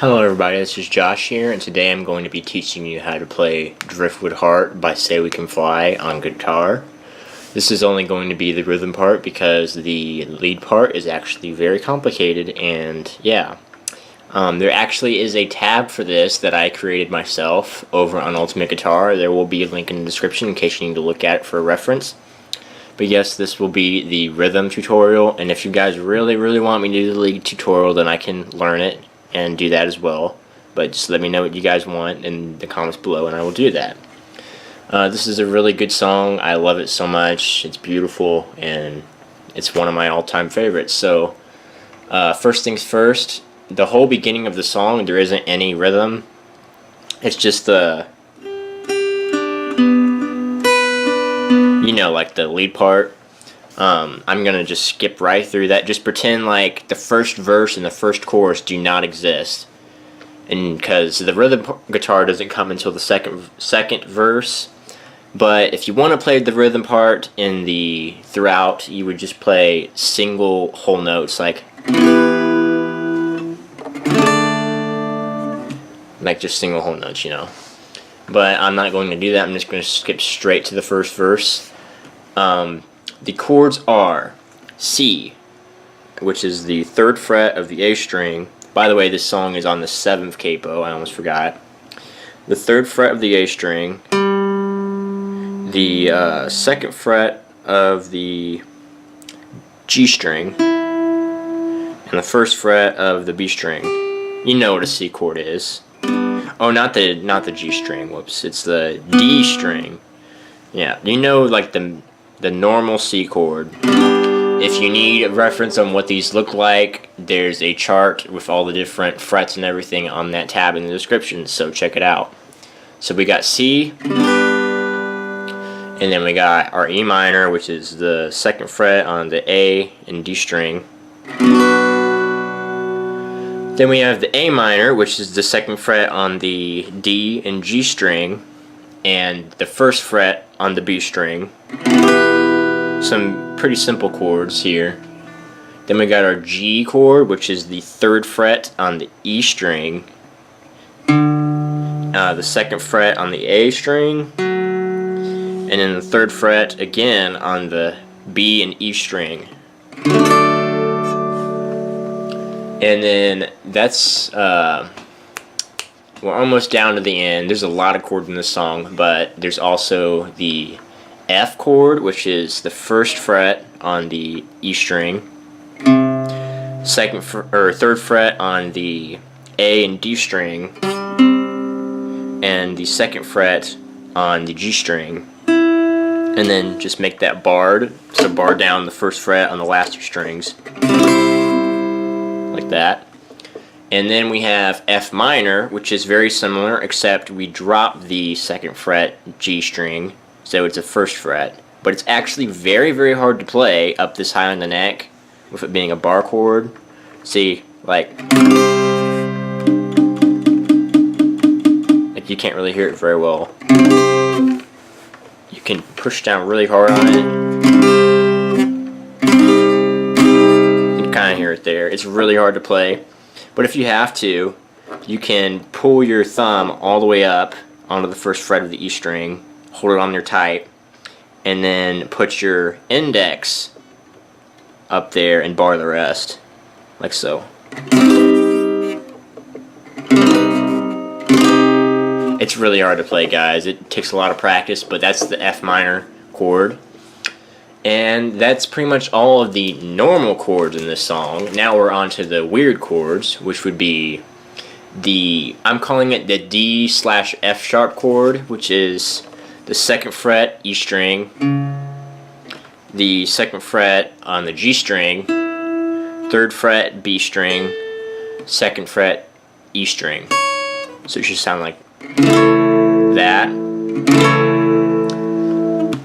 Hello everybody, this is Josh here, and today I'm going to be teaching you how to play Driftwood Heart by SayWeCanFly on guitar. This is only going to be the rhythm part because the lead part is actually very complicated, and yeah. There actually is a tab for this that I created myself over on Ultimate Guitar. There will be a link in the description in case you need to look at it for a reference. But yes, this will be the rhythm tutorial, and if you guys really want me to do the lead tutorial, then I can learn it and do that as well. But just let me know what you guys want in the comments below and I will do that. This is a really good song. I love it so much. It's beautiful and it's one of my all-time favorites. So first things first, the whole beginning of the song, there isn't any rhythm. It's just the, you know, like the lead part. I'm gonna just skip right through that. Just pretend like the first verse and the first chorus do not exist, and because the rhythm guitar doesn't come until the second verse. But if you want to play the rhythm part in the throughout, you would just play single whole notes like just single whole notes, you know. But I'm not going to do that. I'm just going to skip straight to the first verse. The chords are C, which is the 3rd fret of the A string. By the way, this song is on the 7th capo, I almost forgot. The 3rd fret of the A string, the 2nd fret of the G string, and the 1st fret of the B string. You know what a C chord is. Oh, not the G string, whoops, it's the D string. Yeah, you know, like the normal C chord. If you need a reference on what these look like, there's a chart with all the different frets and everything on that tab in the description, so check it out. So we got C, and then we got our E minor, which is the 2nd fret on the A and D string. Then we have the A minor, which is the 2nd fret on the D and G string, and the 1st fret on the B string. Some pretty simple chords here. Then we got our G chord, which is the 3rd fret on the E string, the 2nd fret on the A string, and then the 3rd fret again on the B and E string. And then that's we're almost down to the end. There's a lot of chords in this song, but there's also the F chord, which is the 1st fret on the E string, 3rd fret on the A and D string, and the 2nd fret on the G string. And then just make that barred, so bar down the 1st fret on the last 2 strings, like that. And then we have F minor, which is very similar, except we drop the 2nd fret G string, so it's a 1st fret. But it's actually very hard to play up this high on the neck, with it being a bar chord. See, like you can't really hear it very well. You can push down really hard on it. You can kind of hear it there. It's really hard to play. But if you have to, you can pull your thumb all the way up onto the 1st fret of the E string, hold it on there tight, and then put your index up there and bar the rest, like so. It's really hard to play, guys. It takes a lot of practice, but that's the F minor chord. And that's pretty much all of the normal chords in this song. Now we're on to the weird chords, which would be I'm calling it the D/F sharp chord, which is the 2nd fret E string, the 2nd fret on the G string, 3rd fret B string, 2nd fret E string. So it should sound like that.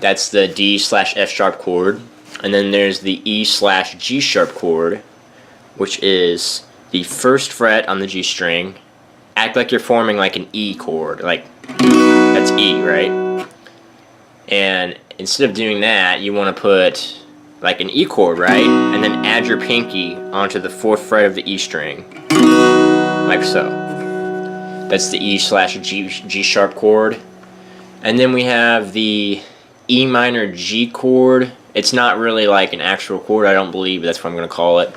That's the D/F sharp chord. And then there's the E/G sharp chord, which is the 1st fret on the G string. Act like you're forming like an E chord, like that's E, right? And instead of doing that, you want to put like an E chord, right? And then add your pinky onto the 4th fret of the E string, like so. That's the E/G sharp chord. And then we have the E minor G chord. It's not really like an actual chord, I don't believe, but that's what I'm going to call it.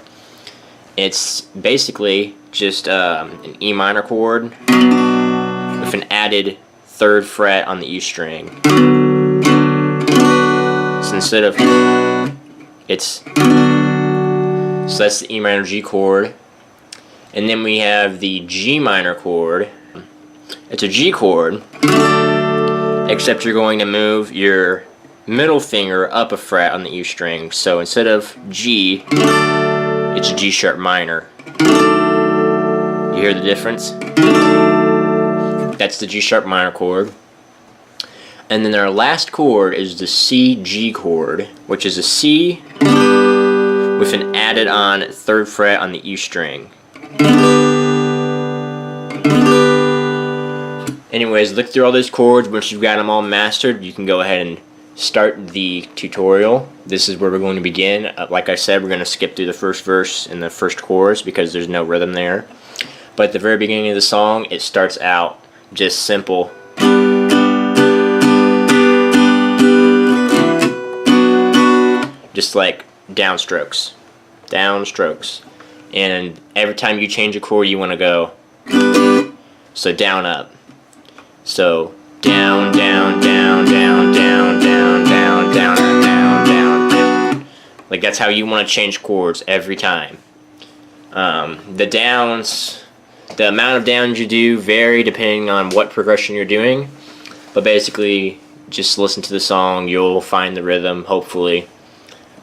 It's basically just an E minor chord with an added 3rd fret on the E string. So instead of so that's the E minor G chord. And then we have the G minor chord. It's a G chord, except you're going to move your middle finger up a fret on the E string. So instead of G, it's a G sharp minor. You hear the difference? That's the G sharp minor chord. And then our last chord is the C G chord, which is a C with an added on 3rd fret on the E string. Anyways, look through all those chords. Once you've got them all mastered, you can go ahead and start the tutorial. This is where we're going to begin. Like I said, we're going to skip through the first verse and the first chorus because there's no rhythm there. But at the very beginning of the song, it starts out just simple. Just like downstrokes. Downstrokes. And every time you change a chord, you want to go. So down, up. So down, down, down, down, down, down, down, down, down, down, down. Like that's how you want to change chords every time. The downs, the amount of downs you do vary depending on what progression you're doing. But basically, just listen to the song. You'll find the rhythm, hopefully.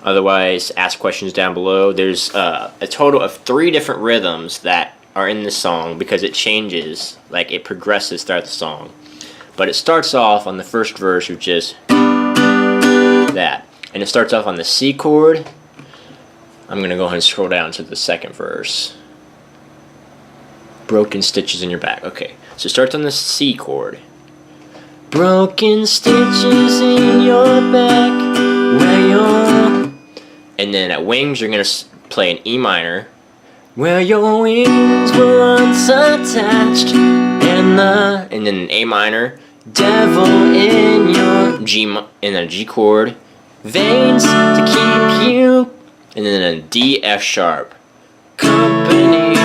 Otherwise, ask questions down below. There's a total of 3 different rhythms that are in this song because it changes, like it progresses throughout the song. But it starts off on the first verse with just that. And it starts off on the C chord. I'm going to go ahead and scroll down to the second verse. Broken stitches in your back. Okay, so it starts on the C chord. Broken stitches in your back where you're... And then at wings, you're going to play an E minor. Where your wings were once attached. And then an A minor. Devil in your in a G chord. Veins to keep you. And then a D F sharp. Company.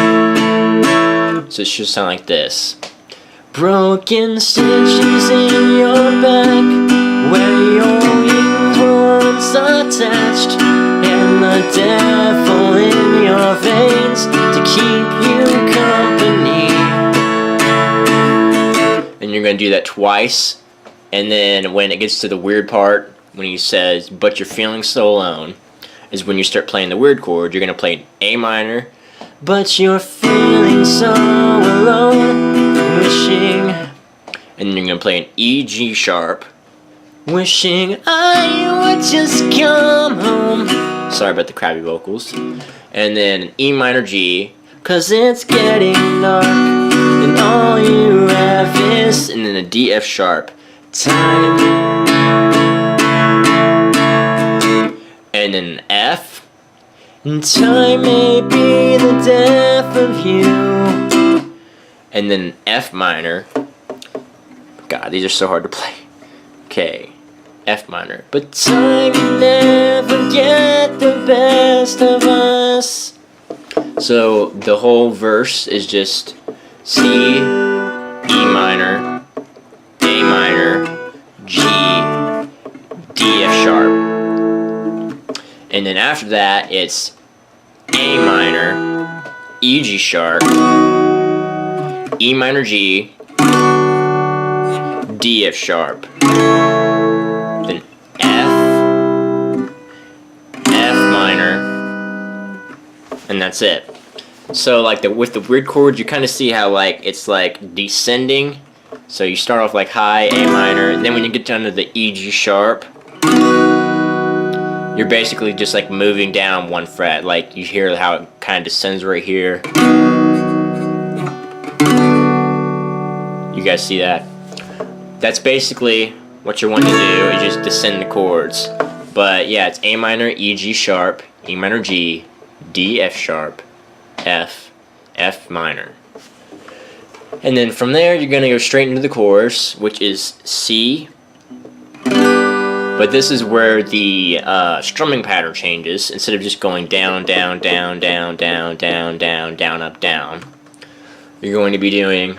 So it should sound like this. Broken stitches in your back. Where your wings were once attached. And the devil in your veins to keep you company. And you're going to do that twice. And then when it gets to the weird part, when he says, but you're feeling so alone, is when you start playing the weird chord. You're going to play an A minor. But you're feeling so alone, wishing. And then you're going to play an E G sharp. Wishing I would just come home. Sorry about the crabby vocals. And then an E minor G, 'cause it's getting dark, and all you have is, and then a D F sharp, time. And then an F, and time may be the death of you. And then an F minor. God, these are so hard to play. Okay. F minor. But time can never get the best of us. So the whole verse is just C, E minor, A minor, G, D, F sharp. And then after that it's A minor, E G sharp, E minor G, D, F sharp. Then F minor, and that's it. So like with the weird chords, you kind of see how like it's like descending. So you start off like high, A minor, and then when you get down to the E G sharp, you're basically just like moving down one fret. Like you hear how it kind of descends right here. You guys see that? That's basically what you're wanting to do, is just descend the chords. But yeah, it's A minor, E G sharp, E minor G, D F sharp, F, F minor. And then from there, you're going to go straight into the chorus, which is C. But this is where the strumming pattern changes. Instead of just going down, down, down, down, down, down, down, down, up, down, you're going to be doing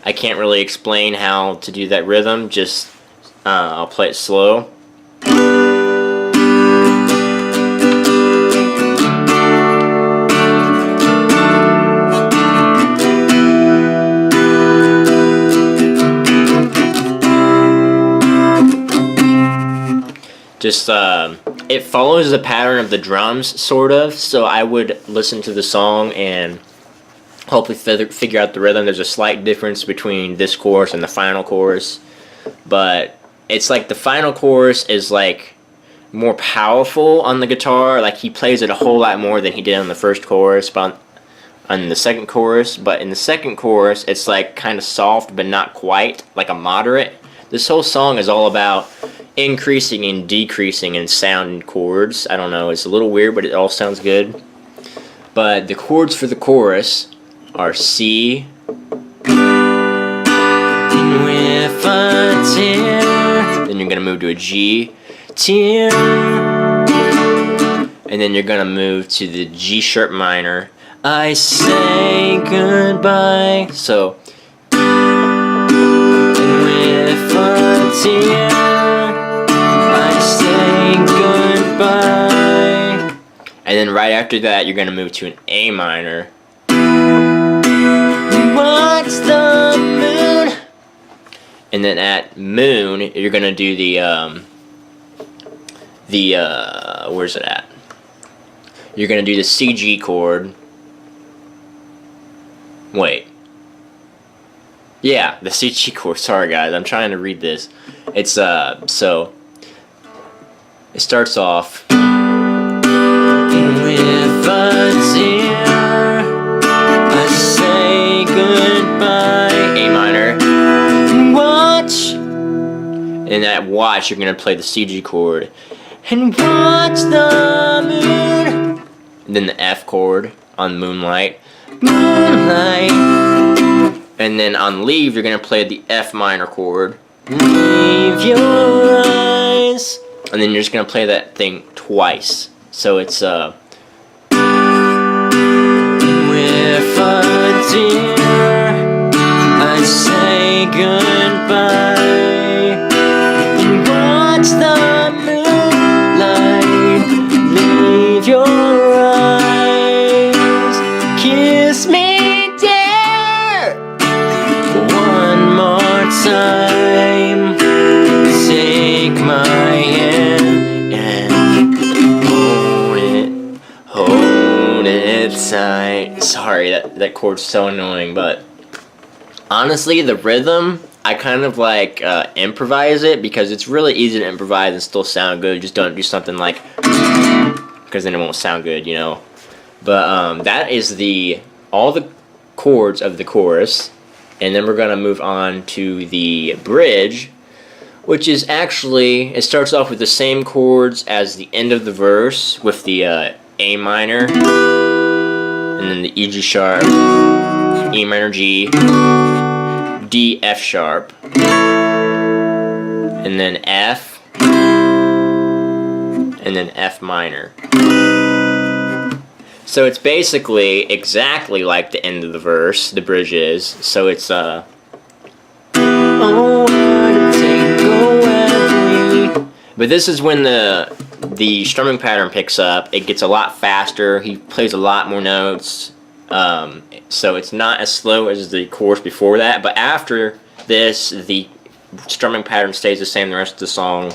I can't really explain how to do that rhythm, just I'll play it slow. Just it follows the pattern of the drums, sort of, so I would listen to the song and hopefully figure out the rhythm. There's a slight difference between this chorus and the final chorus, but it's like the final chorus is like more powerful on the guitar. Like he plays it a whole lot more than he did on the first chorus, but on the second chorus. But in the second chorus, it's like kind of soft, but not quite, like a moderate. This whole song is all about increasing and decreasing in sound and chords. I don't know, it's a little weird, but it all sounds good. But the chords for the chorus are C with a tear. Then you're gonna move to a G, tear, and then you're gonna move to the G sharp minor. I say goodbye. So with a tear, I say goodbye. And then right after that, you're gonna move to an A minor. What's the moon? And then at moon, you're gonna do the where's it at? You're gonna do the CG chord. Wait. Yeah, the CG chord. Sorry guys, I'm trying to read this. It's so it starts off with a tear. I say goodbye. A minor. Watch. And at watch, you're gonna play the CG chord. And watch the moon. And then the F chord on moonlight. Moonlight. And then on leave, you're gonna play the F minor chord. Leave your eyes. And then you're just gonna play that thing twice. So it's with a tear, I say goodbye. And watch the moonlight. Leave your eyes. Kiss me dear one more time. Take my hand and hold it tight. Sorry, that chord's so annoying, but honestly, the rhythm, I kind of like improvise it because it's really easy to improvise and still sound good. Just don't do something like, because then it won't sound good, you know. But that is all the chords of the chorus, and then we're gonna move on to the bridge, which is actually, it starts off with the same chords as the end of the verse with the A minor, and then the E G sharp, E minor G, D F sharp, and then F, and then F minor. So it's basically exactly like the end of the verse, the bridge is. So it's oh, but this is when the strumming pattern picks up. It gets a lot faster. He plays a lot more notes. So it's not as slow as the chorus before that. But after this, the strumming pattern stays the same the rest of the song.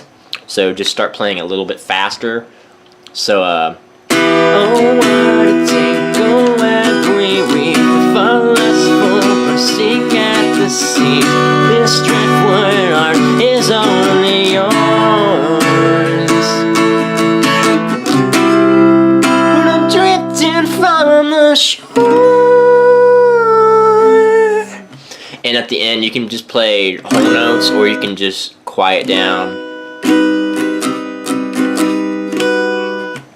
So just start playing a little bit faster. So oh, what a tingle every week. Far less full or seek at the seat. This driftwood art is only yours. But I'm drifting from the shore. And at the end, you can just play whole notes, or you can just quiet down.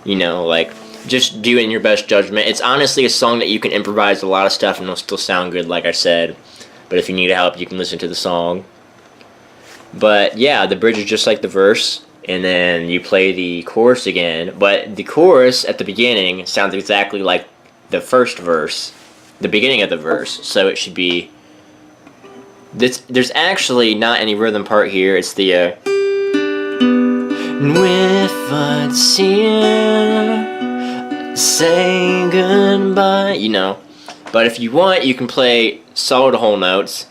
You know, like, just do it in your best judgment. It's honestly a song that you can improvise a lot of stuff and it'll still sound good, like I said. But if you need help, you can listen to the song. But yeah, the bridge is just like the verse, and then you play the chorus again. But the chorus at the beginning sounds exactly like the first verse, the beginning of the verse. So it should be... There's actually not any rhythm part here. It's the... with what's here, say goodbye. You know. But if you want, you can play solid whole notes,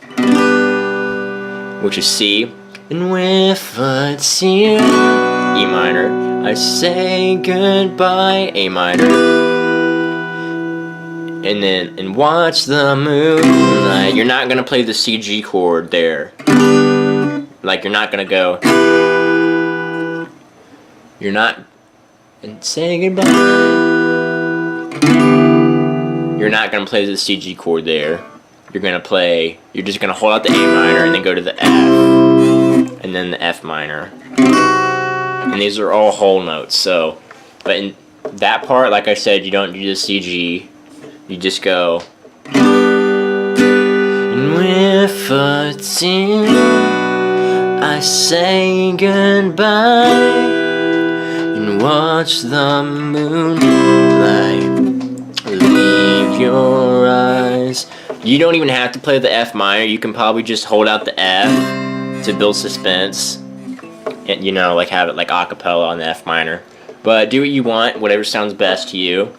which is C. And with what's here, E minor, I say goodbye, A minor. And then, and watch the moonlight. You're not gonna play the C G chord there. Like, you're not gonna go. You're not. And say goodbye. You're not gonna play the C G chord there. You're gonna play. You're just gonna hold out the A minor and then go to the F. And then the F minor. And these are all whole notes, so... But in that part, like I said, you don't do the C G. You just go... And with a tear, I say goodbye, and watch the moonlight leave your eyes. You don't even have to play the F minor. You can probably just hold out the F to build suspense, and you know, like have it like a cappella on the F minor. But do what you want, whatever sounds best to you.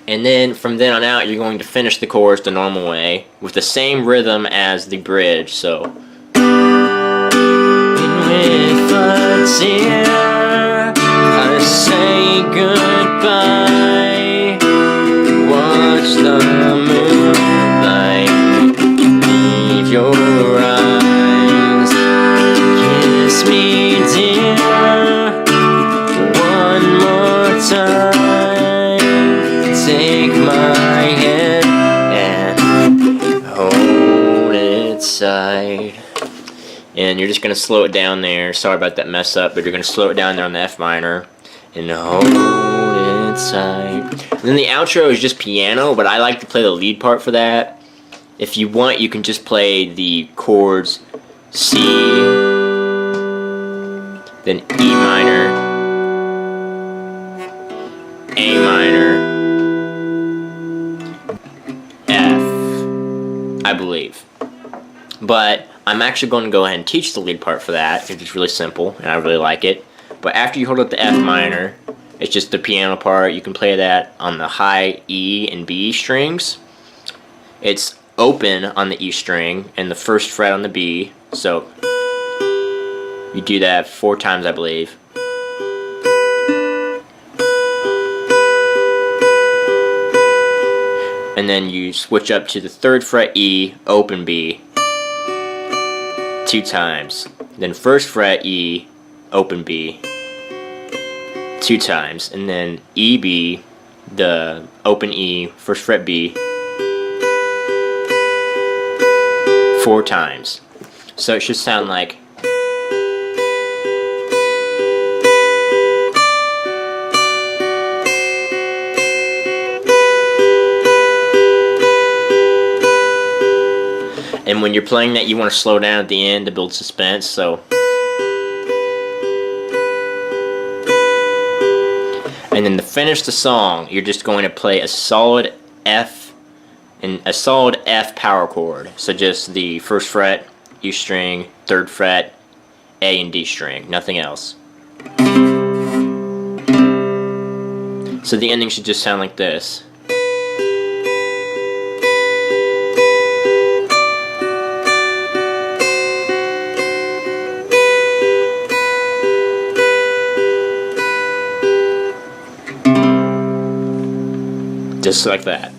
And then from then on out, you're going to finish the chorus the normal way with the same rhythm as the bridge. So, and with a tear, I say goodbye. Watch the moonlight leave your eyes. Me dear, one more time, take my hand and hold it tight. And you're just going to slow it down there. Sorry about that mess up, but you're going to slow it down there on the F minor and hold it tight. And then the outro is just piano, but I like to play the lead part for that. If you want, you can just play the chords C, then E minor, A minor, F, I believe. But I'm actually going to go ahead and teach the lead part for that. It's just really simple, and I really like it. But after you hold up the F minor, it's just the piano part. You can play that on the high E and B strings. It's open on the E string and the first fret on the B. So you do that 4 times, I believe. And then you switch up to the 3rd fret E, open B, 2 times. Then 1st fret E, open B, 2 times. And then E, B, the open E, 1st fret B, 4 times. So it should sound like... And when you're playing that, you want to slow down at the end to build suspense, so... And then to finish the song, you're just going to play a solid F and a solid F power chord. So just the 1st fret, E string, 3rd fret, A and D string, nothing else. So the ending should just sound like this. Just like that.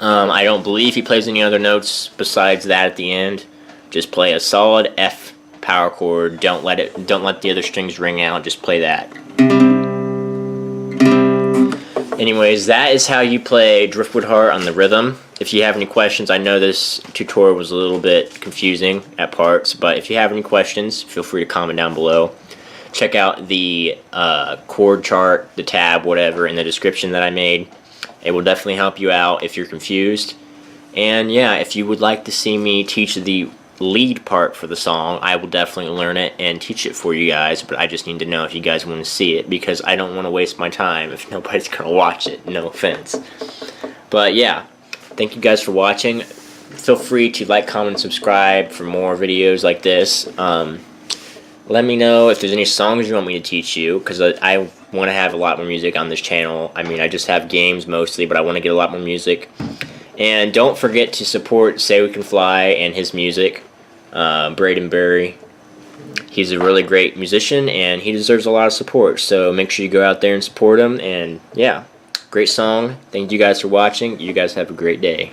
I don't believe he plays any other notes besides that at the end. Just play a solid F power chord. Don't let the other strings ring out. Just play that. Anyways, that is how you play Driftwood Heart on the rhythm. If you have any questions, I know this tutorial was a little bit confusing at parts, but if you have any questions, feel free to comment down below. Check out the chord chart, the tab, whatever, in the description that I made. It will definitely help you out if you're confused. And yeah, if you would like to see me teach the lead part for the song, I will definitely learn it and teach it for you guys, but I just need to know if you guys want to see it, because I don't want to waste my time if nobody's going to watch it. No offense. But yeah, thank you guys for watching. Feel free to like, comment, and subscribe for more videos like this. Let me know if there's any songs you want me to teach you, because I want to have a lot more music on this channel. I mean, I just have games mostly, but I want to get a lot more music. And don't forget to support SayWeCanFly and his music, Braden Berry. He's a really great musician, and he deserves a lot of support. So make sure you go out there and support him. And yeah, great song. Thank you guys for watching. You guys have a great day.